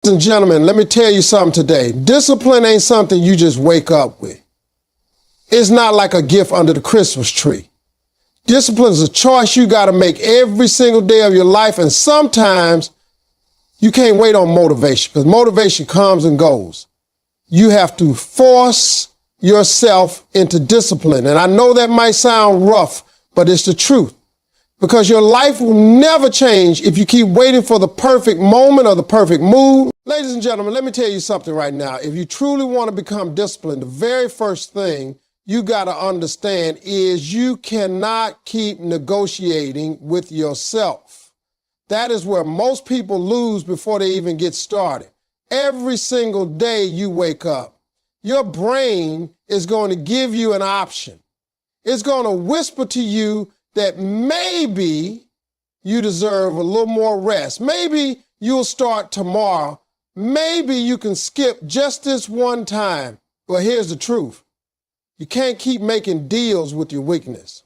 Ladies and gentlemen, let me tell you something today. Discipline ain't something you just wake up with. It's not like a gift under the Christmas tree. Discipline is a choice you got to make every single day of your life, and sometimes you can't wait on motivation because motivation comes and goes. You have to force yourself into discipline, and I know that might sound rough, but it's the truth. Because your life will never change if you keep waiting for the perfect moment or the perfect mood. Ladies and gentlemen, let me tell you something right now. If you truly want to become disciplined, the very first thing you got to understand is you cannot keep negotiating with yourself. That is where most people lose before they even get started. Every single day you wake up, your brain is going to give you an option. It's going to whisper to you that maybe you deserve a little more rest. Maybe you'll start tomorrow. Maybe you can skip just this one time. Well, here's the truth. You can't keep making deals with your weakness.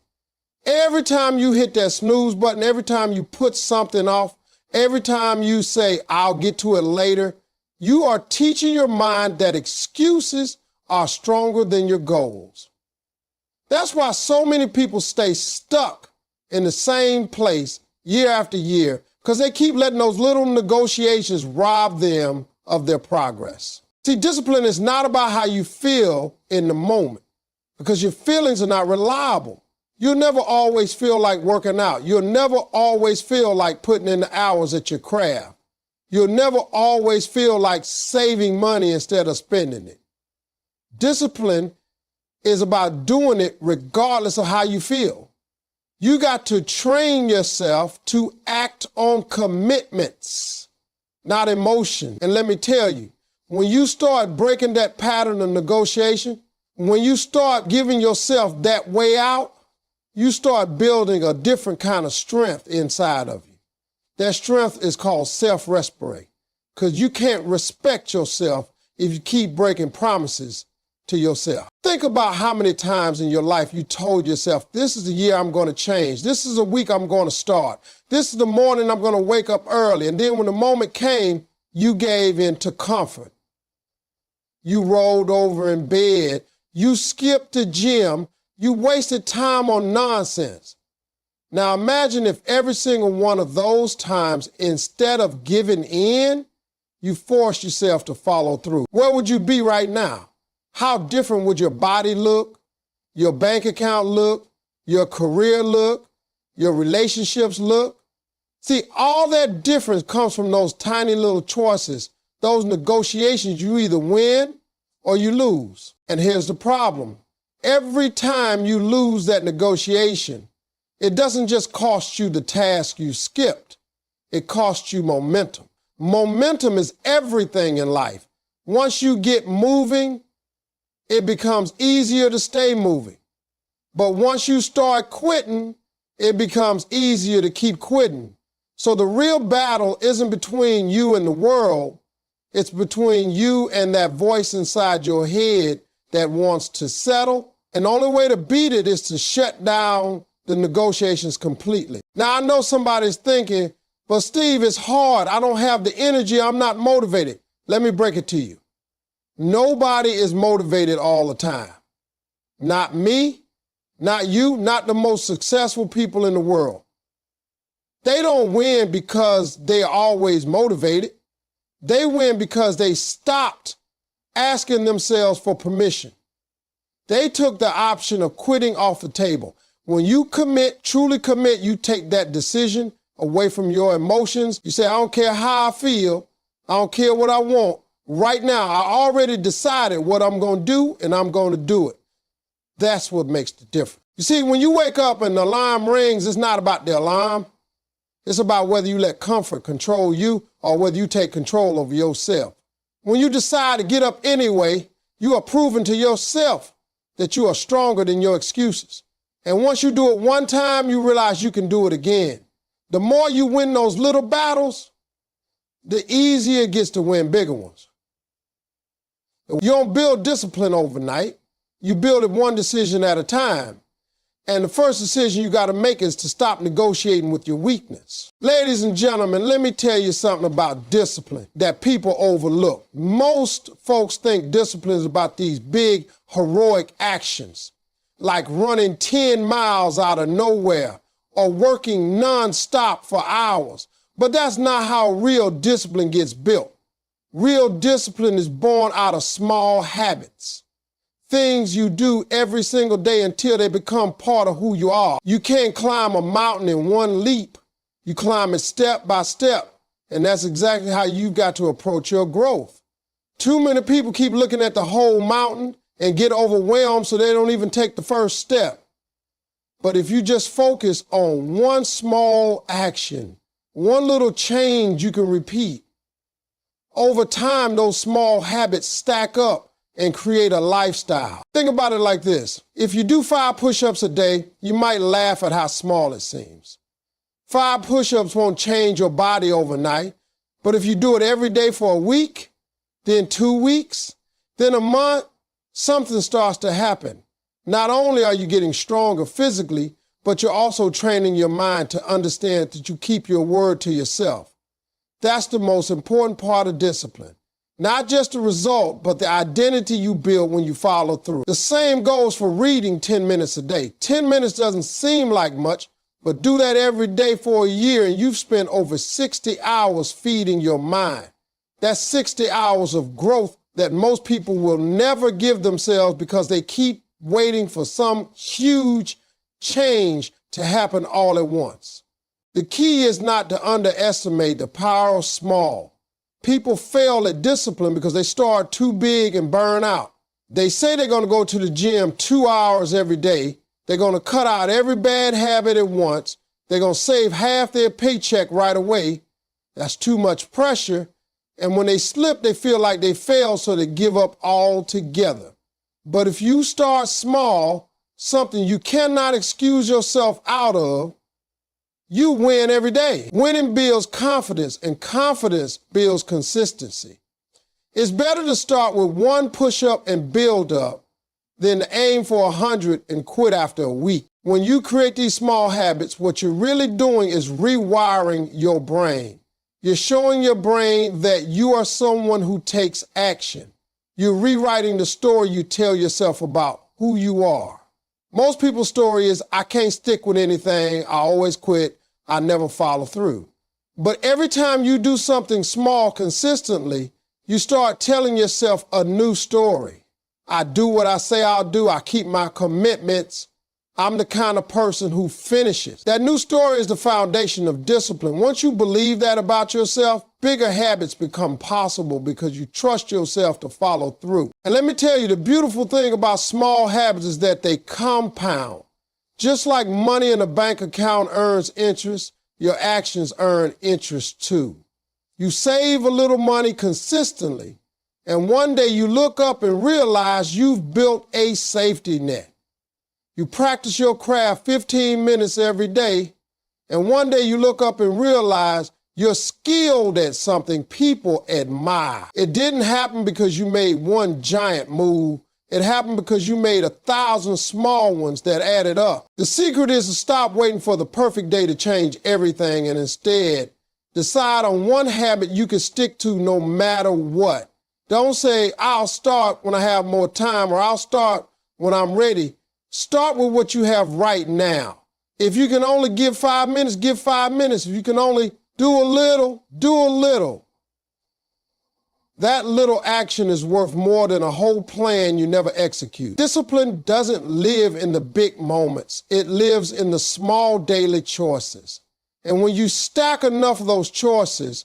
Every time you hit that snooze button, every time you put something off, every time you say, I'll get to it later, you are teaching your mind that excuses are stronger than your goals. That's why so many people stay stuck in the same place year after year, because they keep letting those little negotiations rob them of their progress. See, discipline is not about how you feel in the moment, because your feelings are not reliable. You'll never always feel like working out. You'll never always feel like putting in the hours at your craft. You'll never always feel like saving money instead of spending it. Discipline is about doing it regardless of how you feel. You got to train yourself to act on commitments, not emotion. And let me tell you, when you start breaking that pattern of negotiation, when you start giving yourself that way out, you start building a different kind of strength inside of you. That strength is called self-respect, because you can't respect yourself if you keep breaking promises to yourself. Think about how many times in your life you told yourself, this is the year I'm going to change. This is the week I'm going to start. This is the morning I'm going to wake up early. And then when the moment came, you gave in to comfort. You rolled over in bed. You skipped the gym. You wasted time on nonsense. Now imagine if every single one of those times, instead of giving in, you forced yourself to follow through. Where would you be right now? How different would your body look, your bank account look, your career look, your relationships look? See, all that difference comes from those tiny little choices, those negotiations. You either win or you lose. And here's the problem. Every time you lose that negotiation, it doesn't just cost you the task you skipped. It costs you momentum. Momentum is everything in life. Once you get moving, it becomes easier to stay moving. But once you start quitting, it becomes easier to keep quitting. So the real battle isn't between you and the world. It's between you and that voice inside your head that wants to settle. And the only way to beat it is to shut down the negotiations completely. Now, I know somebody's thinking, but Steve, it's hard. I don't have the energy. I'm not motivated. Let me break it to you. Nobody is motivated all the time. Not me, not you, not the most successful people in the world. They don't win because they're always motivated. They win because they stopped asking themselves for permission. They took the option of quitting off the table. When you commit, truly commit, you take that decision away from your emotions. You say, I don't care how I feel. I don't care what I want. Right now, I already decided what I'm going to do, and I'm going to do it. That's what makes the difference. You see, when you wake up and the alarm rings, it's not about the alarm. It's about whether you let comfort control you or whether you take control over yourself. When you decide to get up anyway, you are proving to yourself that you are stronger than your excuses. And once you do it one time, you realize you can do it again. The more you win those little battles, the easier it gets to win bigger ones. You don't build discipline overnight. You build it one decision at a time. And the first decision you got to make is to stop negotiating with your weakness. Ladies and gentlemen, let me tell you something about discipline that people overlook. Most folks think discipline is about these big, heroic actions, like running 10 miles out of nowhere or working nonstop for hours. But that's not how real discipline gets built. Real discipline is born out of small habits. Things you do every single day until they become part of who you are. You can't climb a mountain in one leap. You climb it step by step. And that's exactly how you've got to approach your growth. Too many people keep looking at the whole mountain and get overwhelmed so they don't even take the first step. But if you just focus on one small action, one little change you can repeat, over time those small habits stack up and create a lifestyle. Think about it like this. If you do 5 push-ups a day, you might laugh at how small it seems. 5 push-ups won't change your body overnight, but if you do it every day for a week, then 2 weeks, then a month, something starts to happen. Not only are you getting stronger physically, but you're also training your mind to understand that you keep your word to yourself. That's the most important part of discipline. Not just the result, but the identity you build when you follow through. The same goes for reading 10 minutes a day. 10 minutes doesn't seem like much, but do that every day for a year and you've spent over 60 hours feeding your mind. That's 60 hours of growth that most people will never give themselves because they keep waiting for some huge change to happen all at once. The key is not to underestimate the power of small. People fail at discipline because they start too big and burn out. They say they're going to go to the gym 2 hours every day. They're going to cut out every bad habit at once. They're going to save half their paycheck right away. That's too much pressure. And when they slip, they feel like they failed, so they give up altogether. But if you start small, something you cannot excuse yourself out of, you win every day. Winning builds confidence, and confidence builds consistency. It's better to start with 1 push-up and build up than to aim for 100 and quit after a week. When you create these small habits, what you're really doing is rewiring your brain. You're showing your brain that you are someone who takes action. You're rewriting the story you tell yourself about who you are. Most people's story is, I can't stick with anything, I always quit, I never follow through. But every time you do something small consistently, you start telling yourself a new story. I do what I say I'll do, I keep my commitments, I'm the kind of person who finishes. That new story is the foundation of discipline. Once you believe that about yourself, bigger habits become possible because you trust yourself to follow through. And let me tell you, the beautiful thing about small habits is that they compound. Just like money in a bank account earns interest, your actions earn interest too. You save a little money consistently, and one day you look up and realize you've built a safety net. You practice your craft 15 minutes every day, and one day you look up and realize you're skilled at something people admire. It didn't happen because you made one giant move. It happened because you made 1,000 small ones that added up. The secret is to stop waiting for the perfect day to change everything and instead decide on one habit you can stick to no matter what. Don't say, I'll start when I have more time or I'll start when I'm ready. Start with what you have right now. If you can only give 5 minutes, give 5 minutes. If you can only do a little, do a little. That little action is worth more than a whole plan you never execute. Discipline doesn't live in the big moments. It lives in the small daily choices. And when you stack enough of those choices,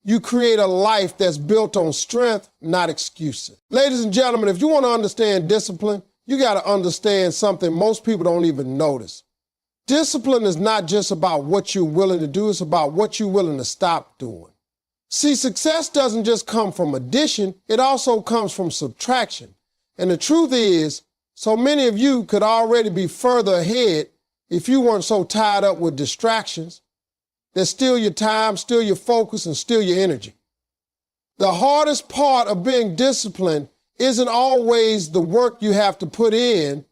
you create a life that's built on strength, not excuses. Ladies and gentlemen, if you want to understand discipline, you got to understand something most people don't even notice. Discipline is not just about what you're willing to do, it's about what you're willing to stop doing. See, success doesn't just come from addition, it also comes from subtraction. And the truth is, so many of you could already be further ahead if you weren't so tied up with distractions that steal your time, steal your focus, and steal your energy. The hardest part of being disciplined isn't always the work you have to put in.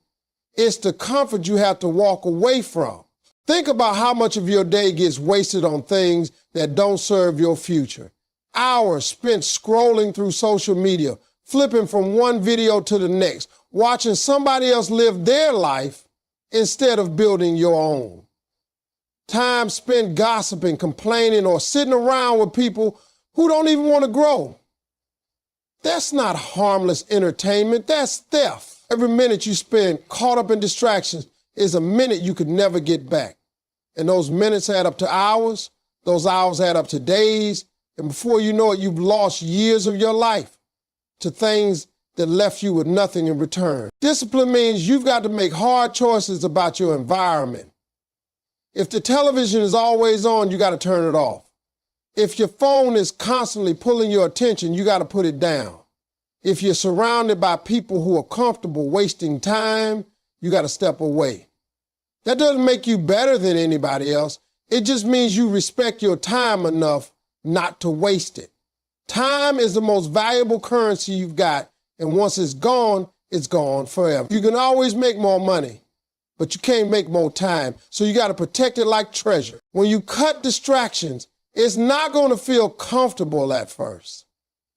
It's the comfort you have to walk away from. Think about how much of your day gets wasted on things that don't serve your future. Hours spent scrolling through social media, flipping from one video to the next, watching somebody else live their life instead of building your own. Time spent gossiping, complaining, or sitting around with people who don't even want to grow. That's not harmless entertainment, that's theft. Every minute you spend caught up in distractions is a minute you could never get back. And those minutes add up to hours, those hours add up to days, and before you know it, you've lost years of your life to things that left you with nothing in return. Discipline means you've got to make hard choices about your environment. If the television is always on, you got to turn it off. If your phone is constantly pulling your attention, you got to put it down. If you're surrounded by people who are comfortable wasting time, you got to step away. That doesn't make you better than anybody else. It just means you respect your time enough not to waste it. Time is the most valuable currency you've got, and once it's gone forever. You can always make more money, but you can't make more time, so you got to protect it like treasure. When you cut distractions, it's not going to feel comfortable at first.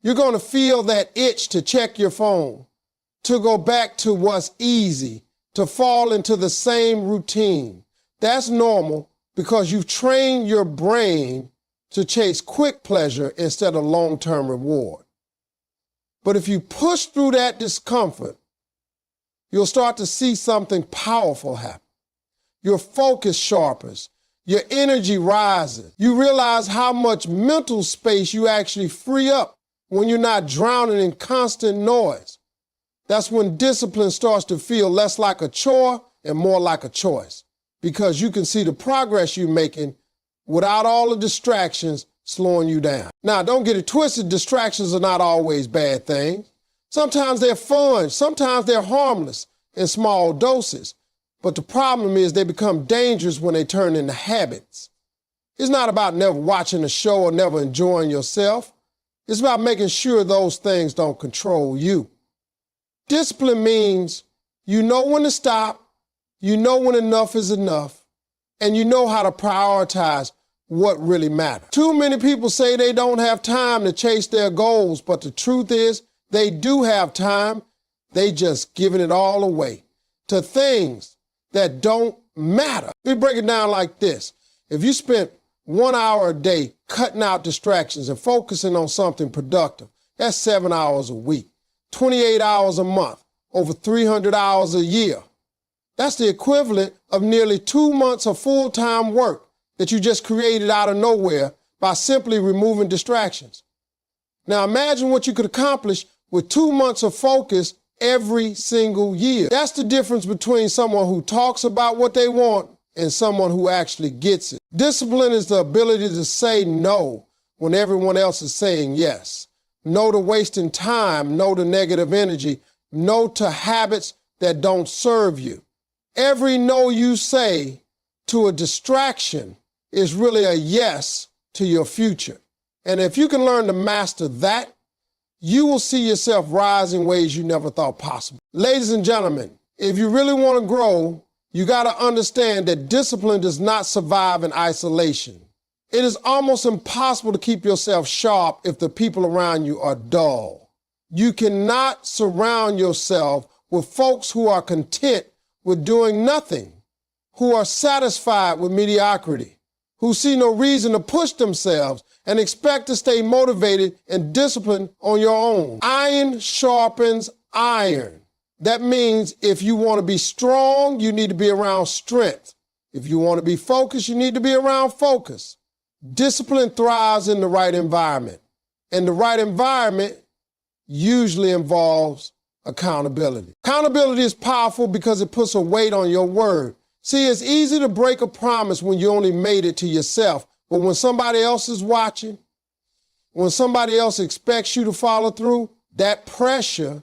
You're going to feel that itch to check your phone, to go back to what's easy, to fall into the same routine. That's normal because you've trained your brain to chase quick pleasure instead of long-term reward. But if you push through that discomfort, you'll start to see something powerful happen. Your focus sharpens, your energy rises. You realize how much mental space you actually free up when you're not drowning in constant noise. That's when discipline starts to feel less like a chore and more like a choice, because you can see the progress you're making without all the distractions slowing you down. Now, don't get it twisted. Distractions are not always bad things. Sometimes they're fun. Sometimes they're harmless in small doses. But the problem is they become dangerous when they turn into habits. It's not about never watching a show or never enjoying yourself. It's about making sure those things don't control you. Discipline means you know when to stop, you know when enough is enough, and you know how to prioritize what really matters. Too many people say they don't have time to chase their goals, but the truth is they do have time. They just giving it all away to things that don't matter. We break it down like this. If you spent 1 hour a day cutting out distractions and focusing on something productive, that's 7 hours a week, 28 hours a month, over 300 hours a year. That's the equivalent of nearly 2 months of full-time work that you just created out of nowhere by simply removing distractions. Now imagine what you could accomplish with 2 months of focus every single year. That's the difference between someone who talks about what they want and someone who actually gets it. Discipline is the ability to say no when everyone else is saying yes. No to wasting time, no to negative energy, no to habits that don't serve you. Every no you say to a distraction is really a yes to your future. And if you can learn to master that, you will see yourself rise in ways you never thought possible. Ladies and gentlemen, if you really want to grow, you got to understand that discipline does not survive in isolation. It is almost impossible to keep yourself sharp if the people around you are dull. You cannot surround yourself with folks who are content with doing nothing, who are satisfied with mediocrity, who see no reason to push themselves and expect to stay motivated and disciplined on your own. Iron sharpens iron. That means if you want to be strong, you need to be around strength. If you want to be focused, you need to be around focus. Discipline thrives in the right environment, and the right environment usually involves accountability. Accountability is powerful because it puts a weight on your word. See, it's easy to break a promise when you only made it to yourself, but when somebody else is watching, when somebody else expects you to follow through, that pressure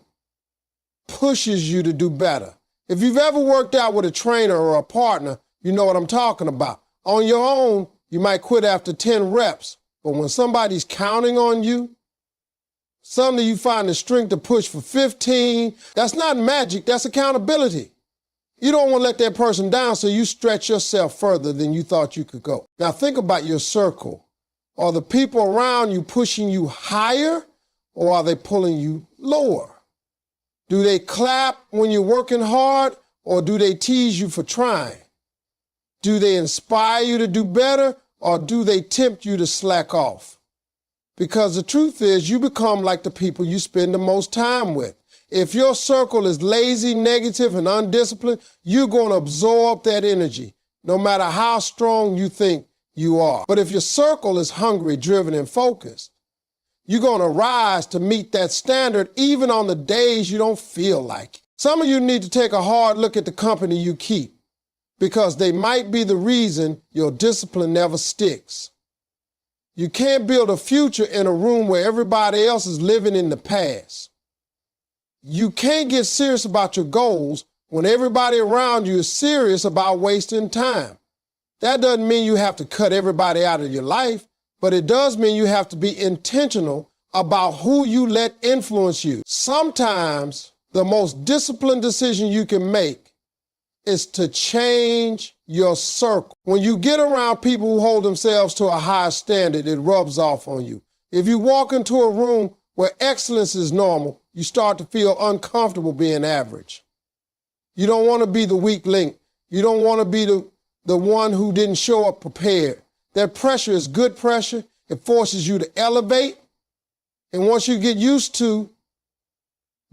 pushes you to do better. If you've ever worked out with a trainer or a partner, you know what I'm talking about. On your own, you might quit after 10 reps, but when somebody's counting on you, suddenly you find the strength to push for 15. That's not magic, that's accountability. You don't want to let that person down, so you stretch yourself further than you thought you could go. Now think about your circle. Are the people around you pushing you higher, or are they pulling you lower? Do they clap when you're working hard, or do they tease you for trying? Do they inspire you to do better, or do they tempt you to slack off? Because the truth is, you become like the people you spend the most time with. If your circle is lazy, negative, and undisciplined, you're going to absorb that energy, no matter how strong you think you are. But if your circle is hungry, driven, and focused, you're going to rise to meet that standard even on the days you don't feel like it. Some of you need to take a hard look at the company you keep, because they might be the reason your discipline never sticks. You can't build a future in a room where everybody else is living in the past. You can't get serious about your goals when everybody around you is serious about wasting time. That doesn't mean you have to cut everybody out of your life, but it does mean you have to be intentional about who you let influence you. Sometimes the most disciplined decision you can make is to change your circle. When you get around people who hold themselves to a higher standard, it rubs off on you. If you walk into a room where excellence is normal, you start to feel uncomfortable being average. You don't want to be the weak link. You don't want to be the one who didn't show up prepared. That pressure is good pressure. It forces you to elevate. And once you get used to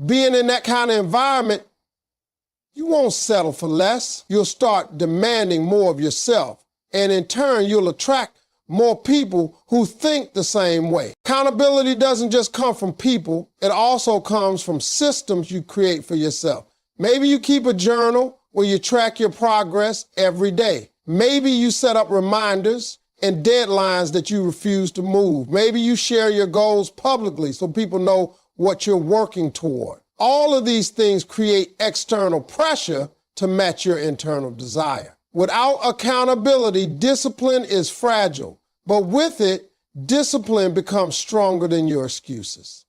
being in that kind of environment, you won't settle for less. You'll start demanding more of yourself. And in turn, you'll attract more people who think the same way. Accountability doesn't just come from people. It also comes from systems you create for yourself. Maybe you keep a journal where you track your progress every day. Maybe you set up reminders and deadlines that you refuse to move. Maybe you share your goals publicly so people know what you're working toward. All of these things create external pressure to match your internal desire. Without accountability, discipline is fragile, but with it, discipline becomes stronger than your excuses.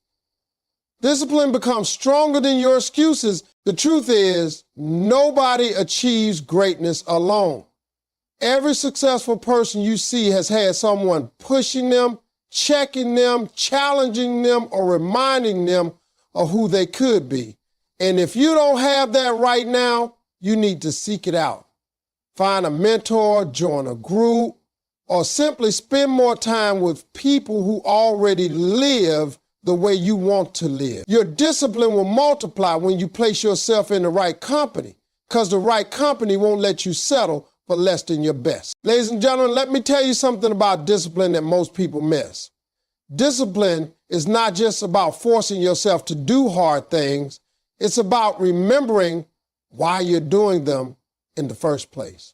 Discipline becomes stronger than your excuses. The truth is, nobody achieves greatness alone. Every successful person you see has had someone pushing them, checking them, challenging them, or reminding them of who they could be. And if you don't have that right now, you need to seek it out. Find a mentor, join a group, or simply spend more time with people who already live the way you want to live. Your discipline will multiply when you place yourself in the right company, because the right company won't let you settle for less than your best. Ladies and gentlemen, let me tell you something about discipline that most people miss. Discipline is not just about forcing yourself to do hard things. It's about remembering why you're doing them in the first place.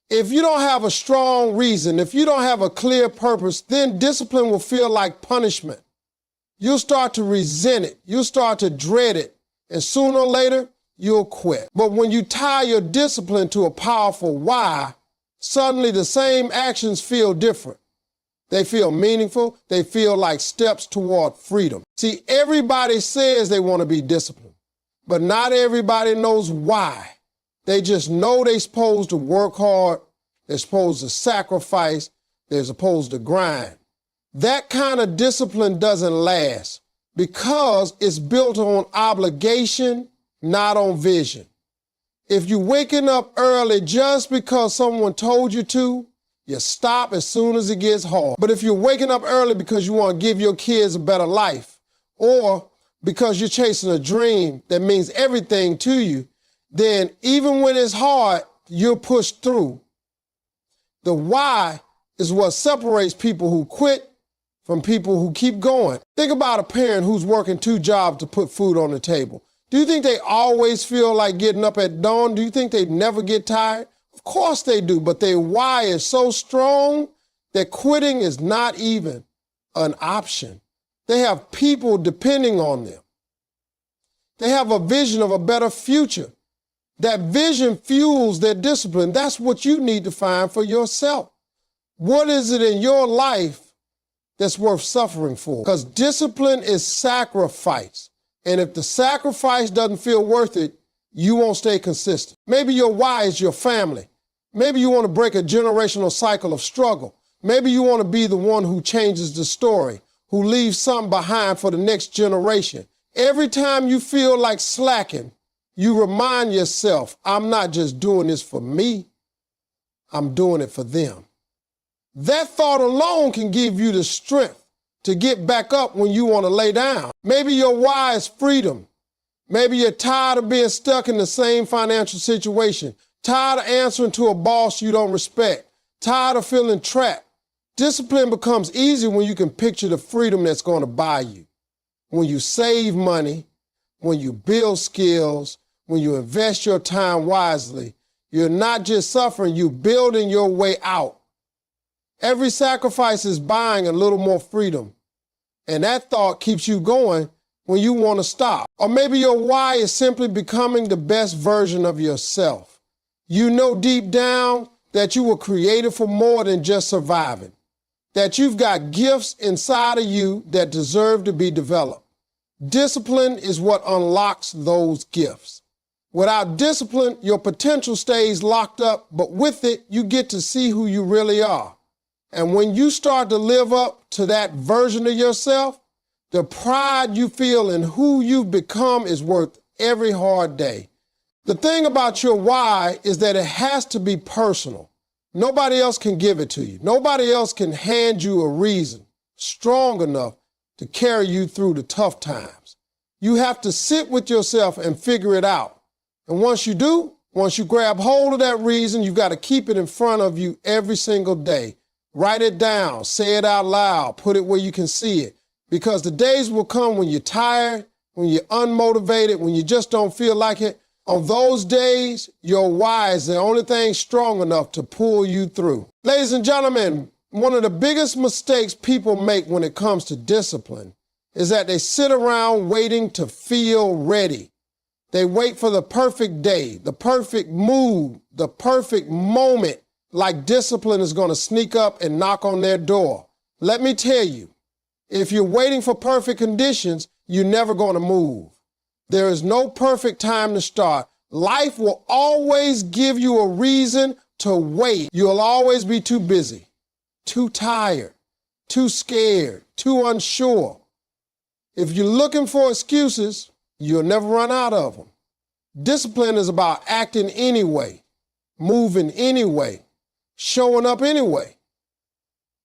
If you don't have a strong reason, if you don't have a clear purpose, then discipline will feel like punishment. You'll start to resent it. You'll start to dread it. And sooner or later, you'll quit. But when you tie your discipline to a powerful why, suddenly the same actions feel different. They feel meaningful. They feel like steps toward freedom. See, everybody says they want to be disciplined, but not everybody knows why. They just know they're supposed to work hard, they're supposed to sacrifice, they're supposed to grind. That kind of discipline doesn't last because it's built on obligation, not on vision. If you're waking up early just because someone told you to, you stop as soon as it gets hard. But if you're waking up early because you want to give your kids a better life, or because you're chasing a dream that means everything to you, then even when it's hard, you'll push through. The why is what separates people who quit from people who keep going. Think about a parent who's working 2 jobs to put food on the table. Do you think they always feel like getting up at dawn? Do you think they never get tired? Of course they do, but their why is so strong that quitting is not even an option. They have people depending on them. They have a vision of a better future. That vision fuels their discipline. That's what you need to find for yourself. What is it in your life that's worth suffering for? Because discipline is sacrifice. And if the sacrifice doesn't feel worth it, you won't stay consistent. Maybe your why is your family. Maybe you want to break a generational cycle of struggle. Maybe you want to be the one who changes the story, who leaves something behind for the next generation. Every time you feel like slacking, you remind yourself, I'm not just doing this for me, I'm doing it for them. That thought alone can give you the strength to get back up when you want to lay down. Maybe your why is freedom. Maybe you're tired of being stuck in the same financial situation, tired of answering to a boss you don't respect, tired of feeling trapped. Discipline becomes easy when you can picture the freedom that's going to buy you. When you save money, when you build skills, when you invest your time wisely, you're not just suffering, you're building your way out. Every sacrifice is buying a little more freedom. And that thought keeps you going when you want to stop. Or maybe your why is simply becoming the best version of yourself. You know deep down that you were created for more than just surviving, that you've got gifts inside of you that deserve to be developed. Discipline is what unlocks those gifts. Without discipline, your potential stays locked up, but with it, you get to see who you really are. And when you start to live up to that version of yourself, the pride you feel in who you've become is worth every hard day. The thing about your why is that it has to be personal. Nobody else can give it to you. Nobody else can hand you a reason strong enough to carry you through the tough times. You have to sit with yourself and figure it out. And once you do, once you grab hold of that reason, you've got to keep it in front of you every single day. Write it down, say it out loud, put it where you can see it. Because the days will come when you're tired, when you're unmotivated, when you just don't feel like it. On those days, your why is the only thing strong enough to pull you through. Ladies and gentlemen, one of the biggest mistakes people make when it comes to discipline is that they sit around waiting to feel ready. They wait for the perfect day, the perfect mood, the perfect moment, like discipline is going to sneak up and knock on their door. Let me tell you, if you're waiting for perfect conditions, you're never going to move. There is no perfect time to start. Life will always give you a reason to wait. You'll always be too busy, too tired, too scared, too unsure. If you're looking for excuses, you'll never run out of them. Discipline is about acting anyway, moving anyway, showing up anyway.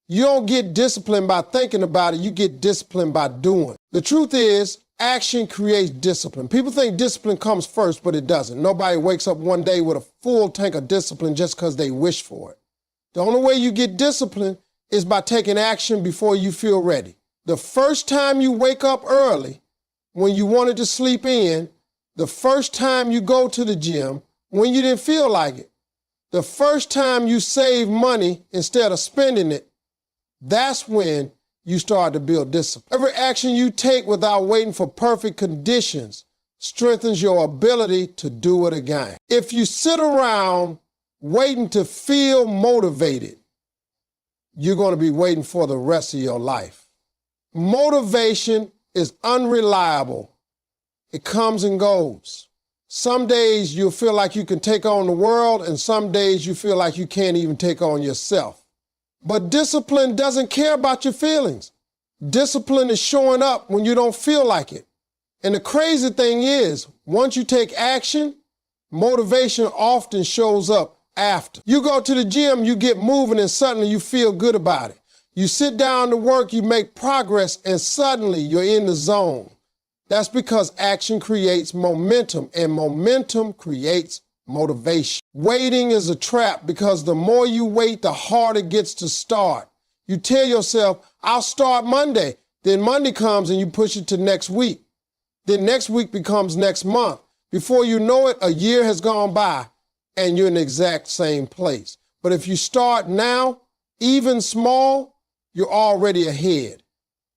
You don't get disciplined by thinking about it, you get disciplined by doing. The truth is, action creates discipline. People think discipline comes first, but it doesn't. Nobody wakes up one day with a full tank of discipline just because they wish for it. The only way you get discipline is by taking action before you feel ready. The first time you wake up early, when you wanted to sleep in, the first time you go to the gym, when you didn't feel like it, the first time you save money instead of spending it, that's when you start to build discipline. Every action you take without waiting for perfect conditions strengthens your ability to do it again. If you sit around waiting to feel motivated, you're going to be waiting for the rest of your life. Motivation is unreliable. It comes and goes. Some days you'll feel like you can take on the world, and some days you feel like you can't even take on yourself. But discipline doesn't care about your feelings. Discipline is showing up when you don't feel like it. And the crazy thing is, once you take action, motivation often shows up after. You go to the gym, you get moving, and suddenly you feel good about it. You sit down to work, you make progress, and suddenly you're in the zone. That's because action creates momentum, and momentum creates motivation. Waiting is a trap because the more you wait, the harder it gets to start. You tell yourself, I'll start Monday. Then Monday comes and you push it to next week. Then next week becomes next month. Before you know it, a year has gone by and you're in the exact same place. But if you start now, even small, you're already ahead.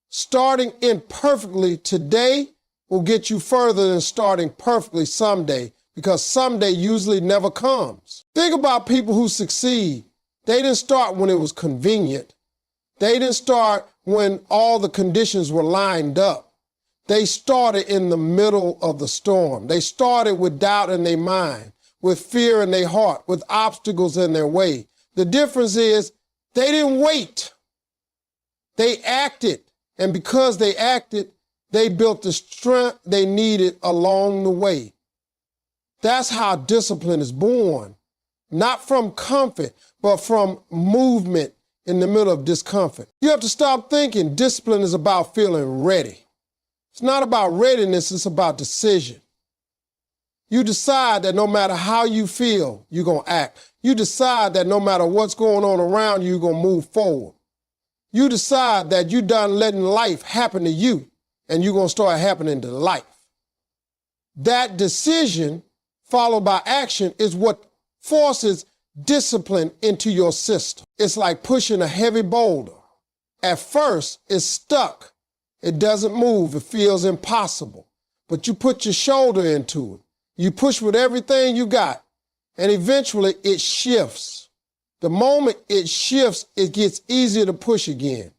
Starting imperfectly today will get you further than starting perfectly someday, because someday usually never comes. Think about people who succeed. They didn't start when it was convenient. They didn't start when all the conditions were lined up. They started in the middle of the storm. They started with doubt in their mind, with fear in their heart, with obstacles in their way. The difference is they didn't wait. They acted. And because they acted, they built the strength they needed along the way. That's how discipline is born. Not from comfort, but from movement in the middle of discomfort. You have to stop thinking discipline is about feeling ready. It's not about readiness, it's about decision. You decide that no matter how you feel, you're going to act. You decide that no matter what's going on around you, you're going to move forward. You decide that you're done letting life happen to you and you're going to start happening to life. That decision followed by action is what forces discipline into your system. It's like pushing a heavy boulder. At first, it's stuck. It doesn't move. It feels impossible. But you put your shoulder into it. You push with everything you got. And eventually it shifts. The moment it shifts, it gets easier to push again.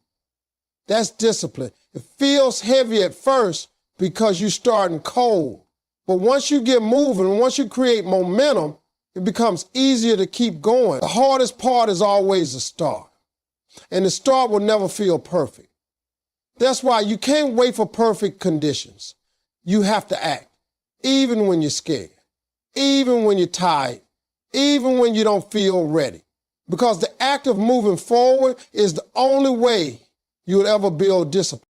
That's discipline. It feels heavy at first because you're starting cold. But once you get moving, once you create momentum, it becomes easier to keep going. The hardest part is always the start. And the start will never feel perfect. That's why you can't wait for perfect conditions. You have to act, even when you're scared, even when you're tired, even when you don't feel ready. Because the act of moving forward is the only way you will ever build discipline.